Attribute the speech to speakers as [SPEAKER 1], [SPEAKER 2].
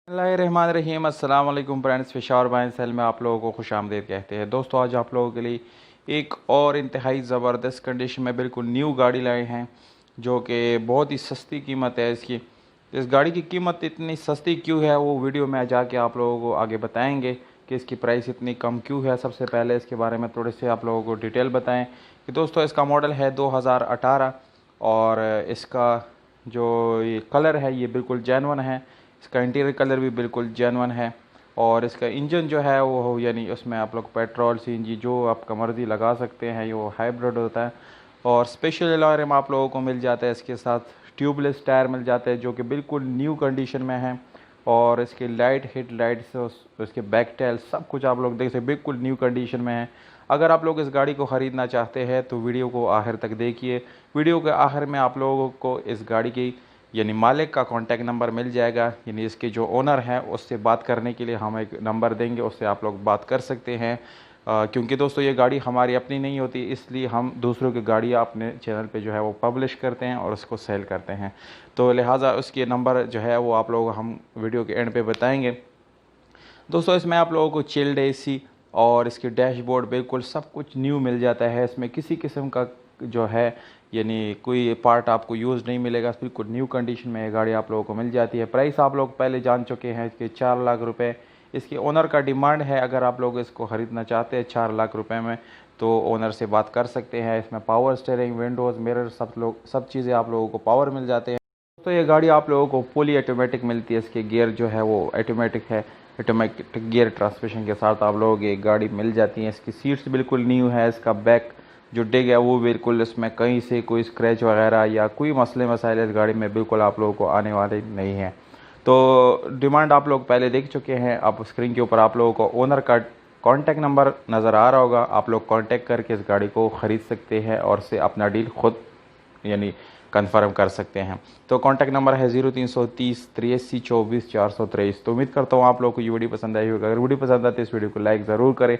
[SPEAKER 1] बिस्मिल्लाहिर्रहमानिर्रहीम अस्सलाम वालेकुम फ्रेंड्स, फिशावर बाइन सेल में आप लोगों को खुश आमदीद कहते हैं। दोस्तों, आज आप लोगों के लिए एक और इंतहाई ज़बरदस्त कंडीशन में बिल्कुल न्यू गाड़ी लाए हैं, जो कि बहुत ही सस्ती कीमत है इसकी। इस गाड़ी की कीमत इतनी सस्ती क्यों है, वो वीडियो में जाके आप लोगों को आगे बताएंगे कि इसकी प्राइस इतनी कम क्यों है। सबसे पहले इसके बारे में थोड़े से आप लोगों को डिटेल बताएँ कि दोस्तों, इसका मॉडल है 2018 और इसका जो ये कलर है ये बिल्कुल जेन्युइन है। इसका इंटीरियर कलर भी बिल्कुल जेन्युइन है और इसका इंजन जो है वो यानी उसमें आप लोग पेट्रोल सीएनजी जो आपका मर्ज़ी लगा सकते हैं, ये वो हाइब्रिड होता है। और स्पेशल अलॉय आप लोगों को मिल जाता है, इसके साथ ट्यूबलेस टायर मिल जाते हैं जो कि बिल्कुल न्यू कंडीशन में है। और इसके लाइट हेड लाइट्स, उसके बैक टाइल सब कुछ आप लोग देख सकते बिल्कुल न्यू कंडीशन में है। अगर आप लोग इस गाड़ी को ख़रीदना चाहते हैं तो वीडियो को आखिर तक देखिए। वीडियो के आखिर में आप लोगों को इस गाड़ी की यानी मालिक का कॉन्टैक्ट नंबर मिल जाएगा, यानी इसके जो ओनर हैं उससे बात करने के लिए हम एक नंबर देंगे, उससे आप लोग बात कर सकते हैं। क्योंकि दोस्तों ये गाड़ी हमारी अपनी नहीं होती, इसलिए हम दूसरों की गाड़ियाँ अपने चैनल पे जो है वो पब्लिश करते हैं और उसको सेल करते हैं। तो लिहाजा उसके नंबर जो है वो आप लोग हम वीडियो के एंड पे बताएंगे। दोस्तों, इसमें आप लोगों को चिल्ड एसी और इसके डैशबोर्ड बिल्कुल सब कुछ न्यू मिल जाता है। इसमें किसी किस्म का जो है यानी कोई पार्ट आपको यूज़ नहीं मिलेगा, बिल्कुल न्यू कंडीशन में ये गाड़ी आप लोगों को मिल जाती है। प्राइस आप लोग पहले जान चुके हैं, इसके 4 लाख रुपए इसके ओनर का डिमांड है। अगर आप लोग इसको ख़रीदना चाहते हैं 4 लाख रुपए में तो ओनर से बात कर सकते हैं। इसमें पावर स्टीयरिंग, विंडोज़, मिरर सब चीज़ें आप लोगों को पावर मिल जाते हैं। तो ये गाड़ी आप लोगों को फुली ऑटोमेटिक मिलती है। इसके गियर जो है वो ऑटोमेटिक है, ऑटोमेटिक गियर ट्रांसमिशन के साथ आप लोगों को ये गाड़ी मिल जाती है। इसकी सीट्स बिल्कुल न्यू है। इसका बैक जो डिग है वो बिल्कुल, इसमें कहीं से कोई स्क्रैच वगैरह या कोई मसले मसाइल इस गाड़ी में बिल्कुल आप लोगों को आने वाले नहीं हैं। तो डिमांड आप लोग पहले देख चुके हैं। अब स्क्रीन के ऊपर आप लोगों को ओनर का कॉन्टैक्ट नंबर नज़र आ रहा होगा, आप लोग कॉन्टैक्ट करके इस गाड़ी को ख़रीद सकते हैं और से अपना डील खुद यानी कंफर्म कर सकते हैं। तो कॉन्टैक्ट नंबर है 0330 83 24 423। तो उम्मीद करता हूँ आप लोगों को ये वीडियो पसंद आई होगी। अगर वीडियो पसंद आती है इस वीडियो को लाइक ज़रूर करें।